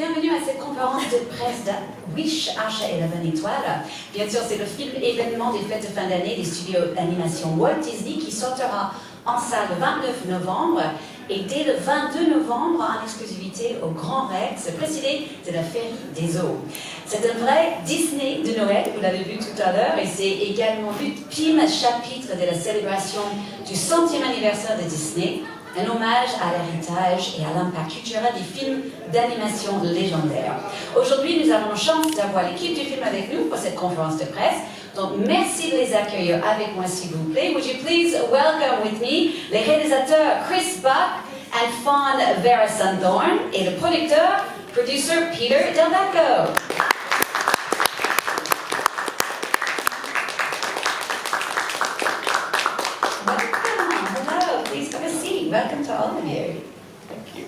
Bienvenue à cette conférence de presse de Wish, Asha et la Bonne Étoile. Bien sûr, c'est le film événement des fêtes de fin d'année des studios d'animation Walt Disney qui sortira en salle le 29 novembre et dès le 22 novembre en exclusivité au Grand Rex, précédé de la Féerie des Eaux. C'est un vrai Disney de Noël, vous l'avez vu tout à l'heure, et c'est également l'ultime chapitre de la célébration du 100e anniversaire de Disney, un hommage à l'héritage et à l'impact culturel des films d'animation légendaires. Aujourd'hui, nous avons la chance d'avoir l'équipe du film avec nous pour cette conférence de presse. Donc, merci de les accueillir avec moi, s'il vous plaît. Would you please welcome with me les réalisateurs Chris Buck and Fawn Veerasunthorn et le producteur, producer Peter Del Vecho. Welcome to all of you. Thank you.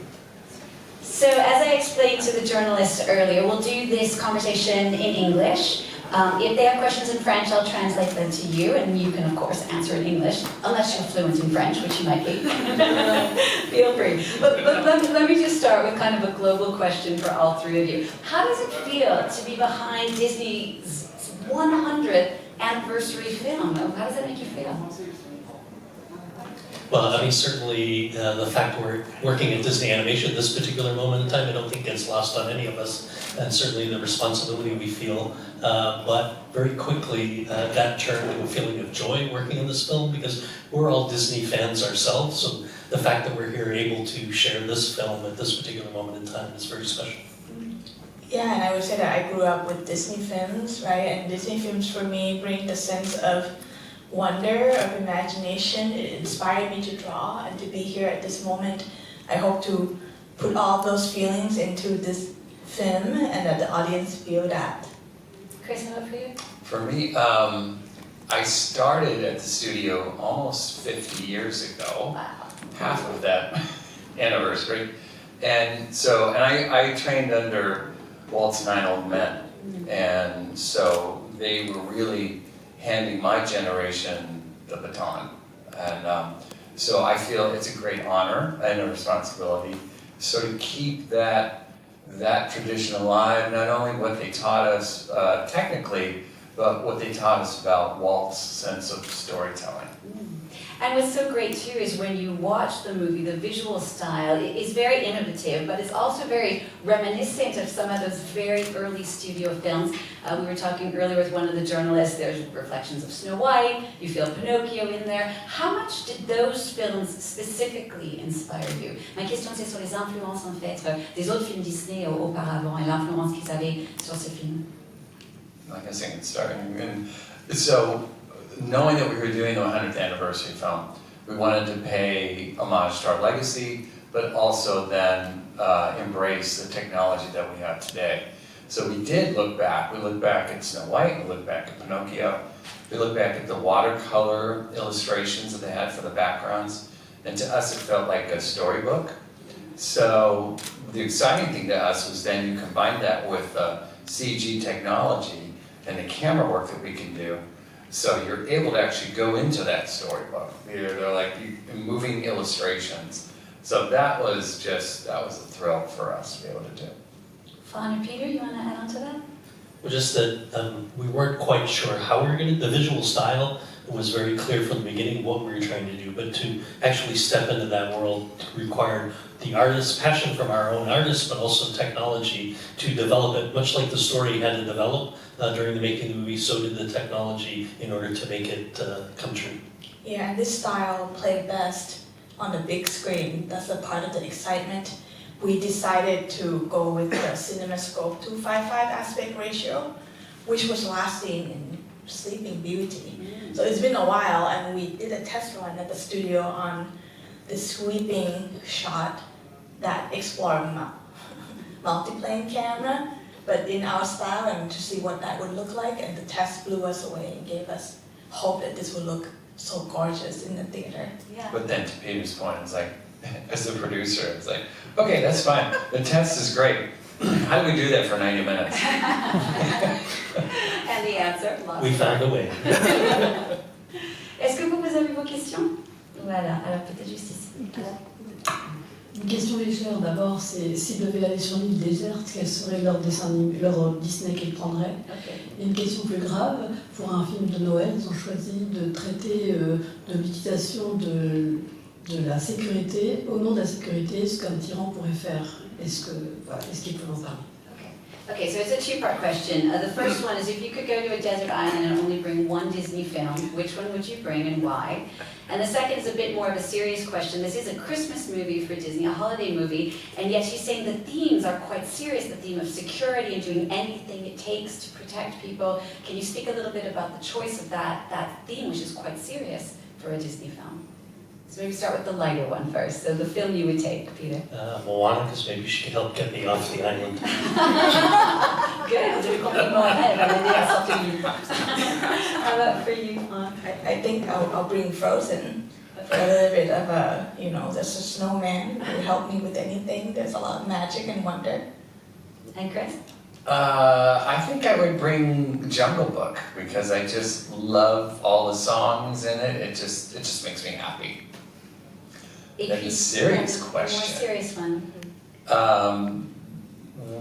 So, as I explained to the journalists earlier, we'll do this conversation in English. If they have questions in French, I'll translate them to you, and you can, of course, answer in English, unless you're fluent in French, which you might be. Feel free. But let me just start with kind of a global question for all three of you. How does it feel to be behind Disney's 100th anniversary film? How does that make you feel? Well, I mean, certainly the fact we're working at Disney Animation at this particular moment in time, I don't think gets lost on any of us, and certainly the responsibility we feel. But very quickly, that turned to a feeling of joy working on this film because we're all Disney fans ourselves. So the fact that we're here able to share this film at this particular moment in time is very special. Yeah, and I would say that I grew up with Disney films, right? And Disney films for me bring the sense of wonder, of imagination. It inspired me to draw, and to be here at this moment, I hope to put all those feelings into this film and that the audience feel that. Chris, how about for you? For me, I started at the studio almost 50 years ago, Wow. half of that anniversary. And so, I trained under Walt's 9 Old Men. And so they were really handing my generation the baton. And so I feel it's a great honor and a responsibility. So to keep that tradition alive, not only what they taught us technically, but what they taught us about Walt's sense of storytelling. And what's so great too is when you watch the movie, the visual style is very innovative, but it's also very reminiscent of some of those very early studio films. We were talking earlier with one of the journalists, there's reflections of Snow White, you feel Pinocchio in there. How much did those films specifically inspire you? Ma question c'est sur les influences en fait des autres films Disney auparavant et l'influence qu'ils avaient sur ces films. I guess I can start. And so, knowing that we were doing the 100th anniversary film, we wanted to pay homage to our legacy, but also then embrace the technology that we have today. So we did look back. We looked back at Snow White, we looked back at Pinocchio, we looked back at the watercolor illustrations that they had for the backgrounds, and to us it felt like a storybook. So the exciting thing to us was then you combine that with CG technology and the camera work that we can do. So you're able to actually go into that storybook. They're like moving illustrations. So that was a thrill for us to be able to do. Fawn or Peter, you want to add on to that? Well, just that we weren't quite sure how we were going to, the visual style was very clear from the beginning what we were trying to do, but to actually step into that world required the artist's passion from our own artists, but also technology to develop it, much like the story had to develop during the making of the movie, so did the technology in order to make it come true. Yeah, and this style played best on the big screen. That's a part of the excitement. We decided to go with the CinemaScope 2:55 aspect ratio, which was lasting in Sleeping Beauty. So it's been a while, and we did a test run at the studio on the sweeping shot that explored multiplane camera, but in our style, and to see what that would look like, and the test blew us away and gave us hope that this would look so gorgeous in the theater. Yeah. But then to Peter's point, it's like, as a producer, it's like, okay, that's fine. The test is great. How do we do that for 90 minutes? And the answer? We found a way. Est-ce que vous avez vos questions? Voilà, alors peut-être juste ici. Une question légère d'abord, c'est s'ils devaient aller sur une île déserte, quel serait leur Disney qu'ils prendraient? Okay. Et une question plus grave, pour un film de Noël, ils ont choisi de traiter de l'utilisation de la sécurité, au nom de la sécurité, ce qu'un tyran pourrait faire. Est-ce qu'ils peuvent en parler? Okay, so it's a two-part question. The first one is if you could go to a desert island and only bring one Disney film, which one would you bring and why? And the second is a bit more of a serious question. This is a Christmas movie for Disney, a holiday movie, and yet she's saying the themes are quite serious, the theme of security and doing anything it takes to protect people. Can you speak a little bit about the choice of that theme, which is quite serious for a Disney film? So maybe start with the lighter one first. So the film you would take, Peter. Moana, because maybe she could help get me off the island. Good, vous avez complètement ahead. How about for you? I think I'll bring Frozen. For a little bit of there's a snowman who will help me with anything. There's a lot of magic and wonder. And Chris? I think I would bring Jungle Book because I just love all the songs in it. It just makes me happy. That's a serious question. More serious one.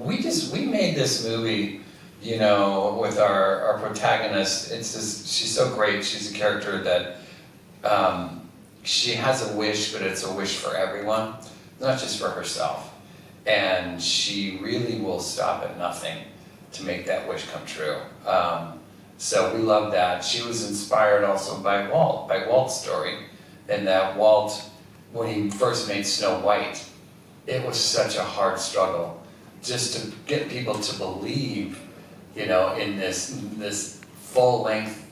We made this movie, with our protagonist. She's so great. She's a character that she has a wish, but it's a wish for everyone, not just for herself. And she really will stop at nothing to make that wish come true. So we love that. She was inspired also by Walt's story, and that Walt, when he first made Snow White, it was such a hard struggle just to get people to believe, in this full-length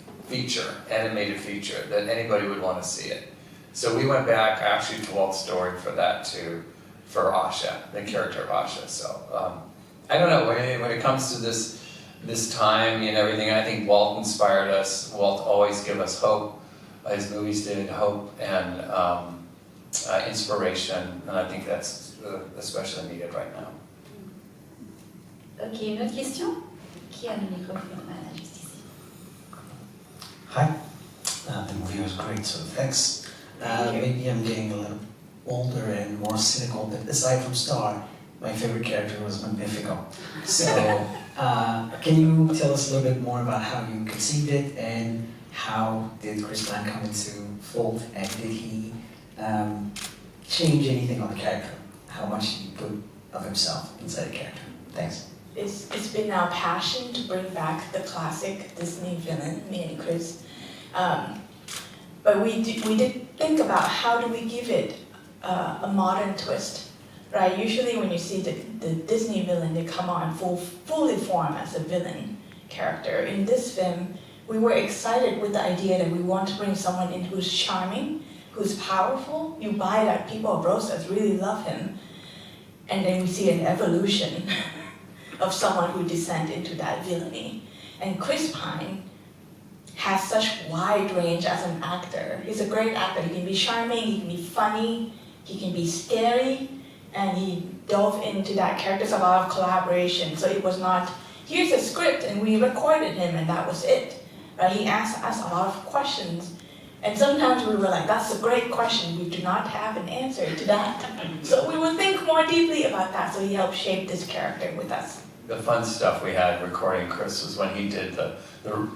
animated feature, that anybody would want to see it. So we went back actually to Walt's story for that too, for Asha, the character of Asha. So I don't know, when it comes to this time and everything, I think Walt inspired us. Walt always gave us hope. His movies did, hope and inspiration, and I think that's especially needed right now. Ok, une autre question? Qui a le microphone? Juste ici. Hi. The movie was great, so thanks. Maybe I'm getting a little older and more cynical, but aside from Star, my favorite character was Magnifico. So, can you tell us a little bit more about how you conceived it, and how did Chris Pine come into fold, and did he change anything on the character? How much did he put of himself inside the character? Thanks. It's been our passion to bring back the classic Disney villain, me and Chris. But we did think about how do we give it a modern twist, right? Usually when you see the Disney villain, they come on fully formed as a villain character. In this film, we were excited with the idea that we want to bring someone in who's charming, who's powerful. You buy that People of Rosas really love him. And then we see an evolution of someone who descends into that villainy. And Chris Pine has such wide range as an actor. He's a great actor. He can be charming, he can be funny, he can be scary, and he dove into that character. There's a lot of collaboration. So it was not, here's a script and we recorded him and that was it. Right? He asked us a lot of questions. And sometimes we were like, that's a great question. We do not have an answer to that. So we would think more deeply about that. So he helped shape this character with us. The fun stuff we had recording Chris was when he did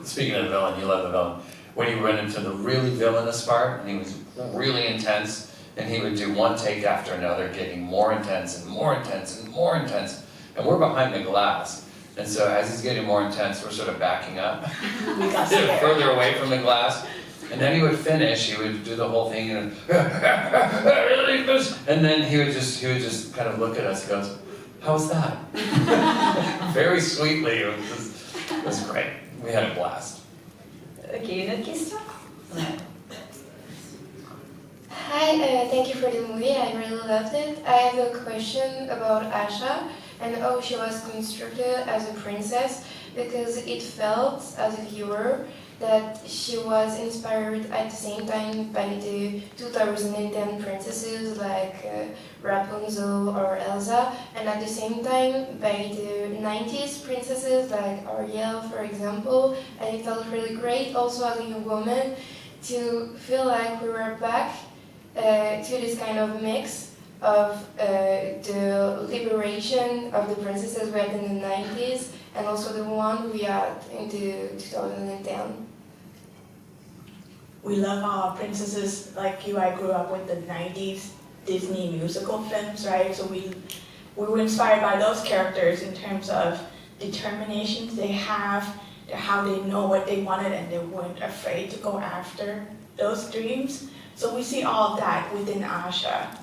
speaking of the villain, you love the villain, when he went into the really villainous part, and he was really intense, and he would do one take after another, getting more intense and more intense and more intense. And we're behind the glass. And so as he's getting more intense, we're sort of backing up, further away from the glass. And then he would finish, he would do the whole thing, and then he would just kind of look at us and goes, "How's that?" Very sweetly, it was great. We had a blast. Ok, une autre question? Hi, thank you for the movie, I really loved it. I have a question about Asha and how she was constructed as a princess, because it felt, as a viewer, that she was inspired at the same time by the 2010 princesses like Rapunzel or Elsa, and at the same time by the 90s princesses like Ariel, for example. And it felt really great also as a young woman to feel like we were back to this kind of mix of the liberation of the princesses we had in the 90s and also the one we had in the 2010. We love our princesses. Like you, I grew up with the 90s Disney musical films, right? So we were inspired by those characters in terms of determinations they have, how they know what they wanted and they weren't afraid to go after those dreams. So we see all of that within Asha.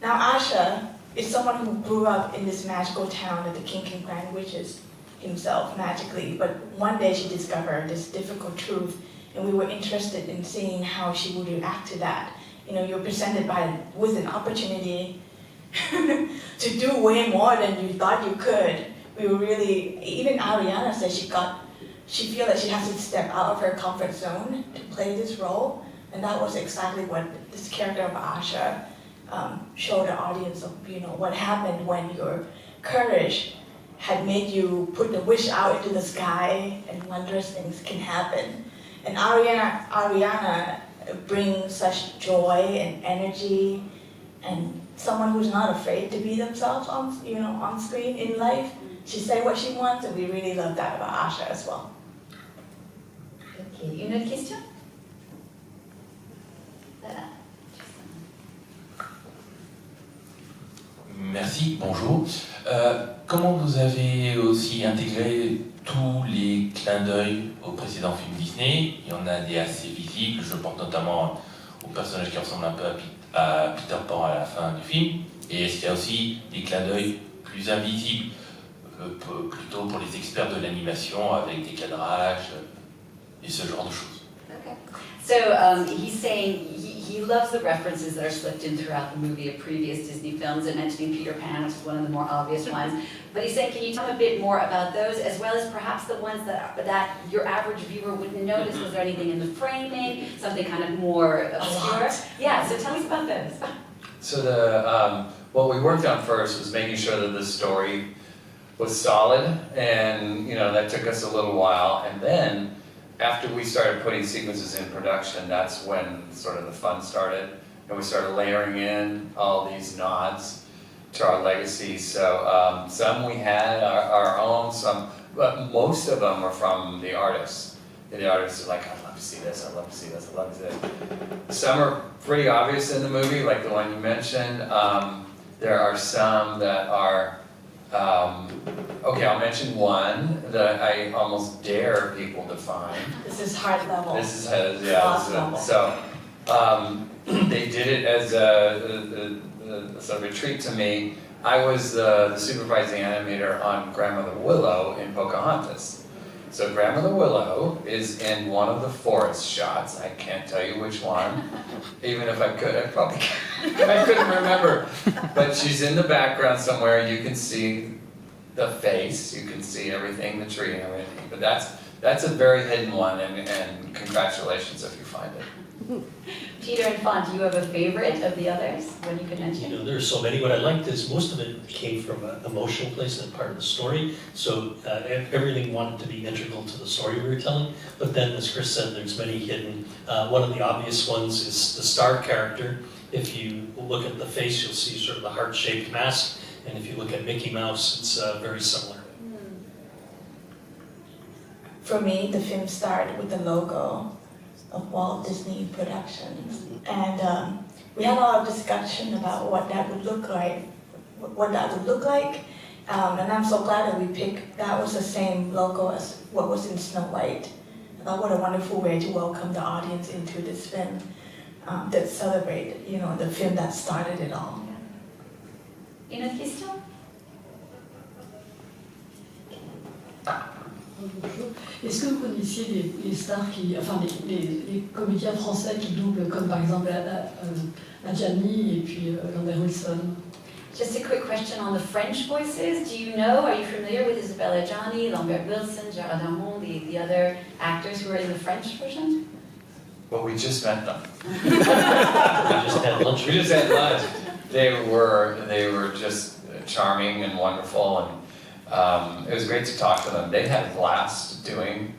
Now Asha is someone who grew up in this magical town that the king can grant wishes himself magically, but one day she discovered this difficult truth and we were interested in seeing how she would react to that. You know, you're presented with an opportunity to do way more than you thought you could. We were really, even Ariana said she feels that she has to step out of her comfort zone to play this role, and that was exactly what this character of Asha showed the audience of, you know, what happened when your courage had made you put the wish out into the sky and wondrous things can happen. And Ariana brings such joy and energy and someone who's not afraid to be themselves on screen in life. She said what she wants and we really love that about Asha as well. Ok, une autre question? Voilà. Merci, bonjour. Comment vous avez aussi intégré tous les clins d'œil aux précédents films Disney? Il y en a des assez visibles, je pense notamment au personnage qui ressemble un peu à Peter Pan à la fin du film. Et est-ce qu'il y a aussi des clins d'œil plus invisibles, plutôt pour les experts de l'animation, avec des cadrages et ce genre de choses? Okay. So he's saying he loves the references that are slipped in throughout the movie of previous Disney films, and mentioning Peter Pan, which is one of the more obvious ones. But he's saying, can you tell me a bit more about those, as well as perhaps the ones that your average viewer wouldn't notice? Was there anything in the framing, something kind of more obscure? Yeah, so tell us about those. So what we worked on first was making sure that the story was solid, and that took us a little while. And then after we started putting sequences in production, that's when sort of the fun started, and we started layering in all these nods to our legacy. So some we had our own, but most of them were from the artists. And the artists are like, I'd love to see this, I'd love to see this, I'd love to see this. Some are pretty obvious in the movie, like the one you mentioned. There are some that are, okay, I'll mention one that I almost dare people to find. This is heart level. This is, yeah. So they did it as a sort of a treat to me. I was the supervising animator on Grandmother Willow in Pocahontas. So Grandmother Willow is in one of the forest shots. I can't tell you which one. Even if I could, I probably I couldn't remember. But she's in the background somewhere. You can see the face. You can see everything, the tree and everything. But that's a very hidden one, and congratulations if you find it. Peter and Fawn, do you have a favorite of the others, one you could mention? There's so many. What I liked is most of it came from an emotional place and part of the story. So everything wanted to be integral to the story we were telling. But then, as Chris said, there's many hidden. One of the obvious ones is the Star character. If you look at the face, you'll see sort of the heart-shaped mask. And if you look at Mickey Mouse, it's very similar. For me, the film started with the logo of Walt Disney Productions, and we had a lot of discussion about what that would look like, and I'm so glad that we picked that was the same logo as what was in Snow White. I thought what a wonderful way to welcome the audience into this film that celebrated, the film that started it all. Une autre question? Bonjour. Est-ce que vous connaissiez les stars les comédiens français qui doublent, comme par exemple Adjani et puis Lambert Wilson? Just a quick question on the French voices. Do you know, are you familiar with Isabelle Adjani, Lambert Wilson, Gérard Darmon, the other actors who are in the French version? Well, we just met them. We just had lunch. We just had lunch. They were just charming and wonderful, and it was great to talk to them. They had a blast doing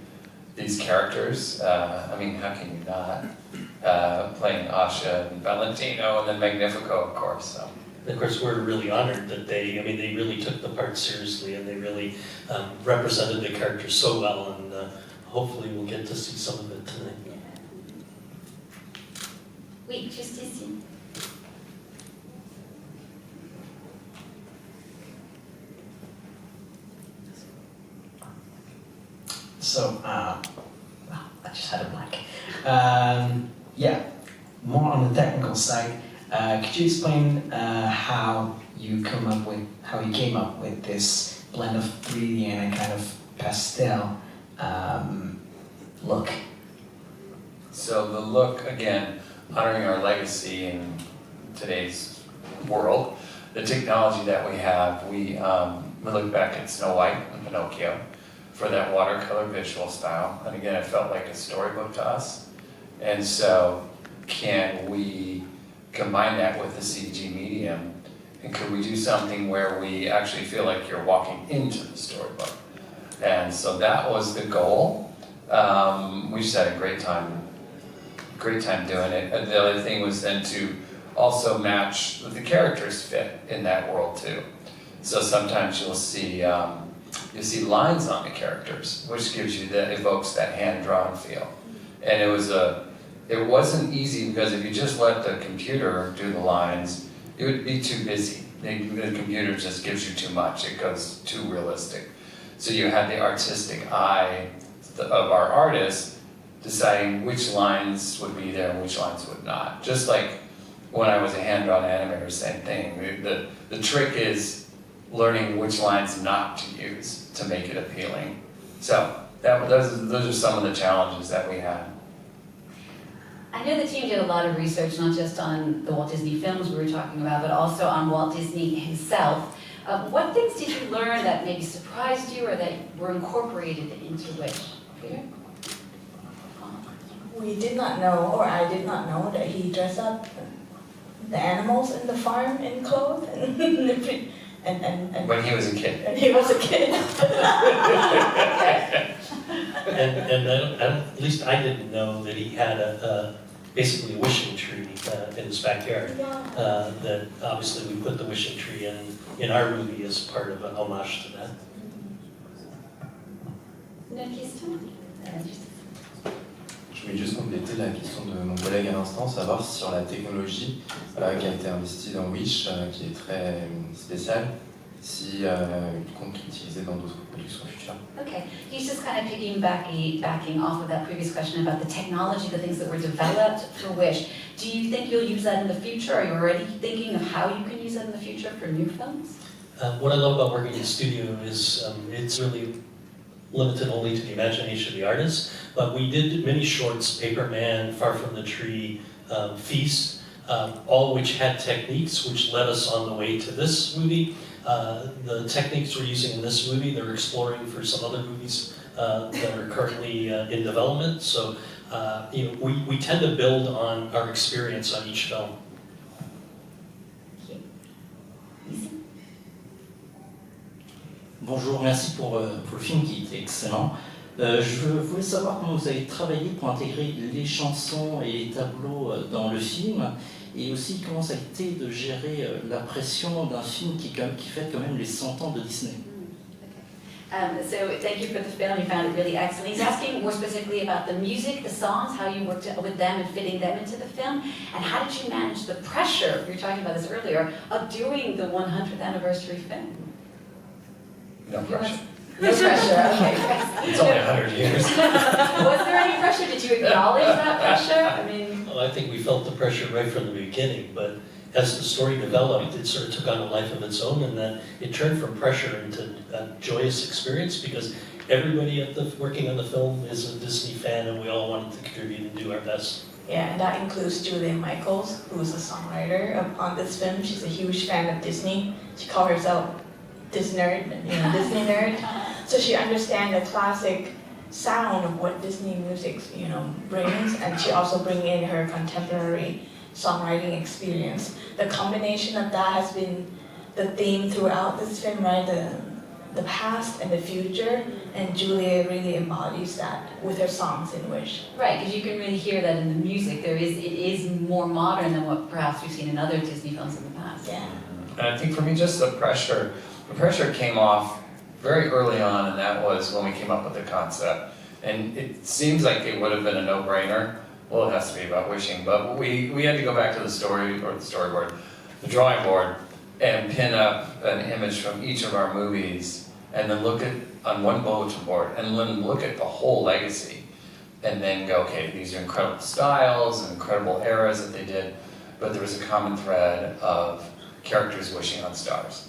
these characters. I mean, how can you not? Playing Asha and Valentino, and then Magnifico, of course. So And of course, we're really honored that they really took the part seriously and they really represented the character so well, and hopefully we'll get to see some of it tonight. Oui, juste ici. So, I just had a blank. Yeah, more on the technical side. Could you explain how you came up with this blend of 3D and a kind of pastel look? So the look, again, honoring our legacy in today's world, the technology that we have, we look back at Snow White and Pinocchio for that watercolor visual style. And again, it felt like a storybook to us. And so can we combine that with the CG medium? And could we do something where we actually feel like you're walking into the storybook? And so that was the goal. We just had a great time doing it. And the other thing was then to also match the characters fit in that world too. So sometimes you'll see lines on the characters, which evokes that hand-drawn feel. And it wasn't easy because if you just let the computer do the lines, it would be too busy. The computer just gives you too much. It goes too realistic. So you had the artistic eye of our artists deciding which lines would be there and which lines would not. Just like when I was a hand-drawn animator, same thing. The trick is learning which lines not to use to make it appealing. So those are some of the challenges that we had. I know the team did a lot of research, not just on the Walt Disney films we were talking about, but also on Walt Disney himself. What things did you learn that maybe surprised you or that were incorporated into Wish? Peter? We did not know, or I did not know, that he dressed up the animals in the farm in clothes and When he was a kid. and he was a kid. And at least I didn't know that he had basically a wishing tree in his backyard. Yeah. That obviously we put the wishing tree in our movie as part of an homage to that. Une question? Je voulais juste compléter la question de mon collègue à l'instant, savoir si sur la technologie qui a été investie dans Wish, qui est très spéciale, si il compte l'utiliser dans d'autres productions futures. Okay, he's just kind of piggybacking off of that previous question about the technology, the things that were developed for Wish. Do you think you'll use that in the future? Are you already thinking of how you can use that in the future for new films? What I love about working in the studio is it's really limited only to the imagination of the artist, but we did many shorts, Paper Man, Far From the Tree, Feast, all which had techniques which led us on the way to this movie. The techniques we're using in this movie, they're exploring for some other movies that are currently in development. So we tend to build on our experience on each film. Bonjour, merci pour le film qui était excellent. Je voulais savoir comment vous avez travaillé pour intégrer les chansons et les tableaux dans le film, et aussi comment ça a été de gérer la pression d'un film qui fête quand même les 100 ans de Disney. So thank you for the film, you found it really excellent. He's asking more specifically about the music, the songs, how you worked with them and fitting them into the film, and how did you manage the pressure, we were talking about this earlier, of doing the 100th anniversary film? No pressure. No pressure, okay. It's only 100 years. Was there any pressure? Did you acknowledge that pressure? I mean... Well, I think we felt the pressure right from the beginning, but as the story developed, it sort of took on a life of its own, and then it turned from pressure into a joyous experience because everybody working on the film is a Disney fan, and we all wanted to contribute and do our best. Yeah, and that includes Julia Michaels, who's a songwriter on this film. She's a huge fan of Disney. She calls herself Disney nerd. So she understands the classic sound of what Disney music, brings, and she also brings in her contemporary songwriting experience. The combination of that has been the theme throughout this film, right? The past and the future, and Julia really embodies that with her songs in Wish. Right, because you can really hear that in the music. It is more modern than what perhaps we've seen in other Disney films in the past. Yeah. And I think for me, just the pressure came off very early on, and that was when we came up with the concept. And it seems like it would have been a no-brainer. Well, it has to be about wishing, but we had to go back to the storyboard, the drawing board, and pin up an image from each of our movies, and then look at on one bulletin board, and then look at the whole legacy, and then go, okay, these are incredible styles and incredible eras that they did, but there was a common thread of characters wishing on stars.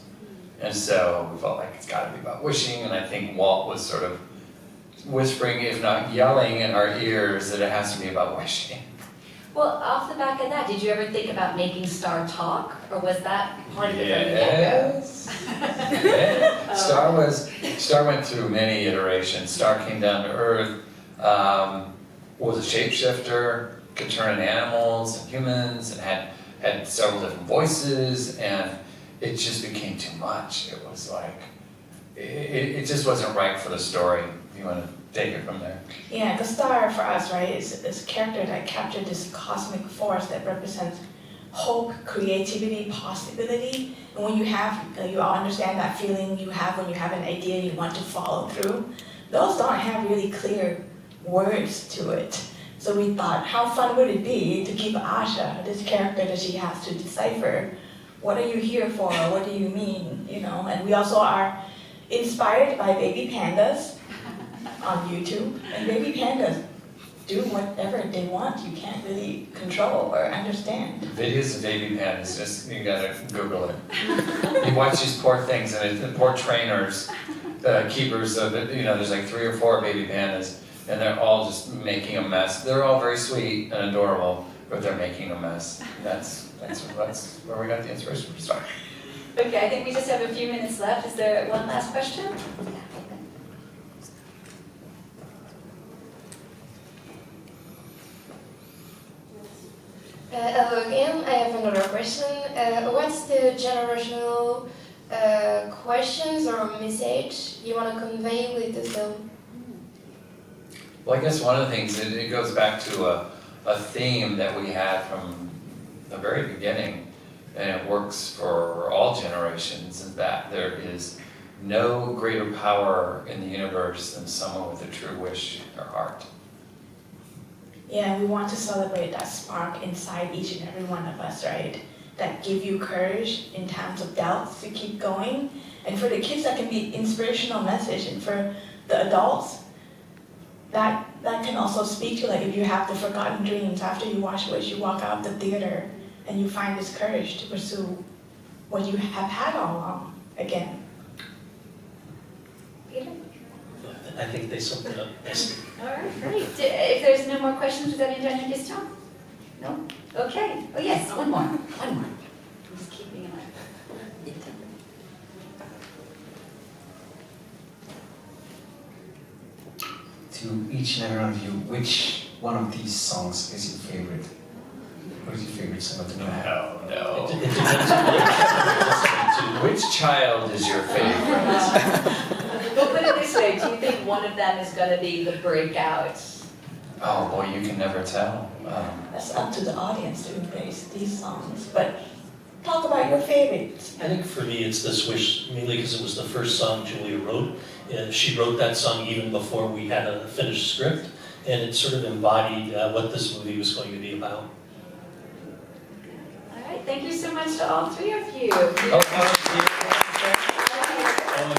And so we felt like it's got to be about wishing, and I think Walt was sort of whispering, if not yelling in our ears, that it has to be about wishing. Well, off the back of that, did you ever think about making Star talk, or was that part of it from the Yes. Yes. Star went through many iterations. Star came down to Earth, was a shapeshifter, could turn into animals and humans, and had several different voices, and it just became too much. It was like, it just wasn't right for the story. You want to take it from there? Yeah, the star for us, right, is a character that captured this cosmic force that represents hope, creativity, possibility. And when you all understand that feeling you have when you have an idea you want to follow through, those don't have really clear words to it. So we thought, how fun would it be to give Asha, this character that she has to decipher, what are you here for, what do you mean, you know? And we also are inspired by baby pandas on YouTube, and baby pandas do whatever they want. You can't really control or understand. Videos of baby pandas, just, you gotta Google it. You watch these poor things, and the poor trainers, keepers of it, you know, there's like 3 or 4 baby pandas, and they're all just making a mess. They're all very sweet and adorable, but they're making a mess. That's where we got the inspiration from Star. Okay, I think we just have a few minutes left. Is there one last question? Hello again, I have another question. What's the generational questions or message you want to convey with the film? Well, I guess one of the things, it goes back to a theme that we had from the very beginning, and it works for all generations, is that there is no greater power in the universe than someone with a true wish in their heart. Yeah, we want to celebrate that spark inside each and every one of us, right? That give you courage in times of doubt to keep going. And for the kids, that can be inspirational message. And for the adults, that can also speak to, like, if you have the forgotten dreams after you watch Wish, you walk out of the theater and you find this courage to pursue what you have had all along again. Peter? I think they summed it up nicely. All right, great. If there's no more questions, vous avez une dernière question? No? Okay. Oh yes, one more. I'm just keeping an eye. To each and every one of you, which one of these songs is your favorite? What is your favorite song of the night? No. It depends on what you're listening Which child is your favorite? We'll put it this way, do you think one of them is going to be the breakout? Oh boy, you can never tell. That's up to the audience to embrace these songs. But talk about your favorites. I think for me it's This Wish, mainly because it was the first song Julia wrote. She wrote that song even before we had a finished script, and it sort of embodied what this movie was going to be about. All right, thank you so much to all 3 of you.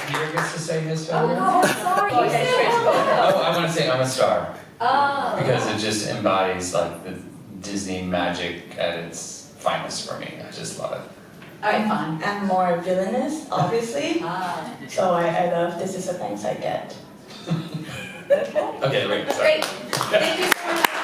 Peter gets to say his Oh, favorite? no, sorry. You said it. Oh, I want to say I'm a Star. Oh. Because it just embodies like the Disney magic at its finest for me. I just love it. All right, fine. I'm more villainous, obviously. So I love This Is the Thanks I Get. Okay. Okay, wait, sorry. Great. Thank you so much.